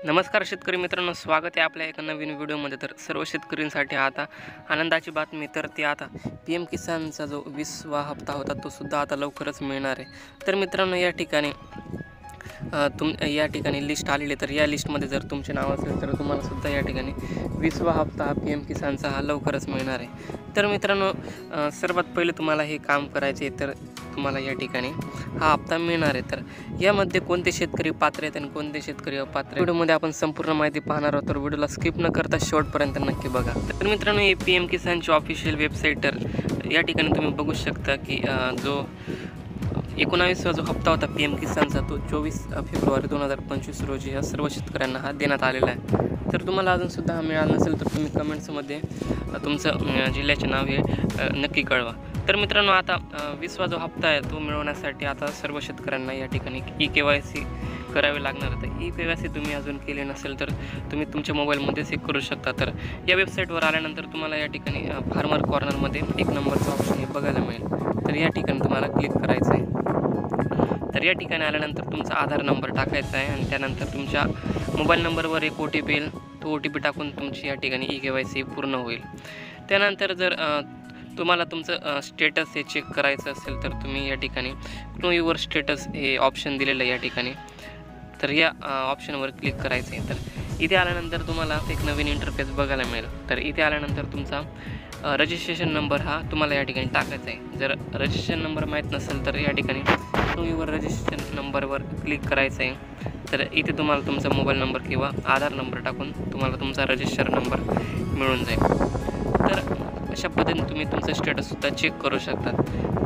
नमस्कार शेतकरी मित्रांनो, स्वागत आहे आपल्या एका नवीन व्हिडिओमध्ये। तर सर्व शेतकऱ्यांसाठी आता आनंदाची बातमी, तर ती आता PM किसानचा जो 20वा हप्ता होता तो सुद्धा आता लवकरच मिळणार आहे। तर मित्रांनो, या ठिकाणी या ठिकाणी लिस्ट आलेली आहे। तर या लिस्टमध्ये जर तुमचे नाव असेल तर तुम्हाला सुद्धा या ठिकाणी 20वा हप्ता हा PM किसानचा हा लवकरच मिळणार आहे। तर मित्रांनो, सर्वात पहिले तुम्हाला हे काम करायचे आहे, तर तुम्हाला या ठिकाणी हा हप्ता मिळणार आहे। तर यामध्ये कोणते शेतकरी पात्र आहेत आणि कोणते शेतकरी अपात्र आहेत, व्हिडिओमध्ये आपण संपूर्ण माहिती पाहणार आहोत। तर व्हिडिओला स्किप न करता शेवटपर्यंत नक्की बघा। तर मित्रांनो, ही PM किसानची ऑफिशियल वेबसाईट, तर या ठिकाणी तुम्ही बघू शकता की जो 19वा जो हप्ता होता PM किसानचा तो 24 फेब्रुवारी 2025 रोजी या सर्व शेतकऱ्यांना हा देण्यात आलेला आहे। तर तुम्हाला अजूनसुद्धा हा मिळाला नसेल तर तुम्ही कमेंट्समध्ये तुमचं जिल्ह्याचे नाव हे नक्की कळवा। तर मित्रांनो, आता 20वा जो हप्ता आहे तो मिळवण्यासाठी आता सर्व शेतकऱ्यांना या ठिकाणी eKYC करावे लागणार आहे। तर eKYC तुम्ही अजून केले नसेल तर तुम्ही तुमच्या मोबाईलमध्येच हे करू शकता। तर या वेबसाईटवर आल्यानंतर तुम्हाला या ठिकाणी फार्मर कॉर्नरमध्ये 1 नंबरचा ऑप्शन हे बघायला मिळेल। तर या ठिकाणी तुम्हाला क्लिक करायचं आहे। तर या ठिकाणी आल्यानंतर तुमचा आधार नंबर टाकायचा आहे आणि त्यानंतर तुमच्या मोबाईल नंबरवर एक OTP येईल। तो OTP टाकून तुमची या ठिकाणी eKYC पूर्ण होईल। त्यानंतर जर तुम्हाला तुमचं स्टेटस हे चेक करायचं असेल तर तुम्ही या ठिकाणी नो युअर स्टेटस हे ऑप्शन दिलेलं आहे या ठिकाणी। तर या ऑप्शनवर क्लिक करायचं आहे। तर इथे आल्यानंतर तुम्हाला एक नवीन इंटरफेस बघायला मिळेल। तर इथे आल्यानंतर तुमचा रजिस्ट्रेशन नंबर हा तुम्हाला या ठिकाणी टाकायचा आहे। जर रजिस्ट्रेशन नंबर माहीत नसेल तर या ठिकाणी नो युअर रजिस्ट्रेशन नंबरवर क्लिक करायचं आहे। तर इथे तुम्हाला तुमचा मोबाईल नंबर किंवा आधार नंबर टाकून तुम्हाला तुमचा रजिस्टर नंबर मिळून जाईल। तर अशा पद्धतीने तुम्ही तुमचं स्टेटससुद्धा चेक करू शकता।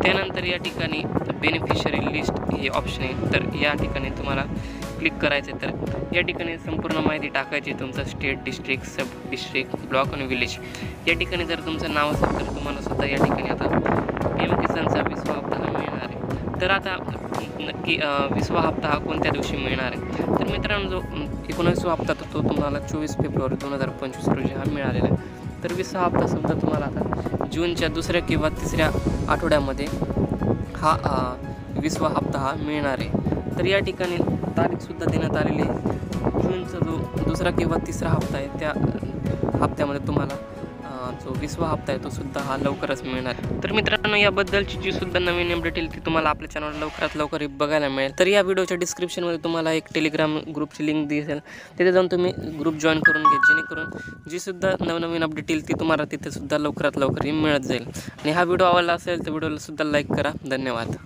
त्यानंतर या ठिकाणी बेनिफिशरी लिस्ट हे ऑप्शन आहे, तर या ठिकाणी तुम्हाला क्लिक करायचं आहे। तर या ठिकाणी संपूर्ण माहिती टाकायची, तुमचं स्टेट, डिस्ट्रिक्ट, सब डिस्ट्रिक्ट, ब्लॉक आणि विलेज। या ठिकाणी जर तुमचं नाव असेल तर तुम्हाला सुद्धा या ठिकाणी आता PM किसानचा 20वा हप्ता हा मिळणार आहे। तर आता नक्की 20वा हप्ता हा कोणत्या दिवशी मिळणार आहे, तर मित्रांनो, जो 19वा हप्ता तो तुम्हाला 24 फेब्रुवारी 2025 रोजी हा मिळालेला आहे। तर 20वा हप्ता सुद्धा तुम्हाला आता जूनच्या 2ऱ्या किंवा 3ऱ्या आठवड्यामध्ये हा 20वा हप्ता हा मिळणार आहे। तर या ठिकाणी तारीखसुद्धा देण्यात आलेली आहे। जूनचा जो 2रा किंवा 3रा हप्ता आहे त्या हप्त्यामध्ये तुम्हाला जो 20वा हप्ता आहे तो सुद्धा हा लवकरच मिळणार आहे। तर मित्रांनो, याबद्दलची जी सुद्धा नवीन अपडेट येईल ती तुम्हाला आपल्या चॅनलवर लवकरात लवकर बघायला मिळेल। तर या व्हिडिओच्या डिस्क्रिप्शनमध्ये तुम्हाला एक टेलिग्राम ग्रुपची लिंक दिसेल, तिथे जाऊन तुम्ही ग्रुप जॉईन करून घ्या, जेणेकरून जी सुद्धा नवनवीन अपडेट येईल ती तुम्हाला तिथे सुद्धा लवकरात लवकर मिळत जाईल। आणि हा व्हिडिओ आवडला असेल तर व्हिडिओला सुद्धा लाईक करा। धन्यवाद।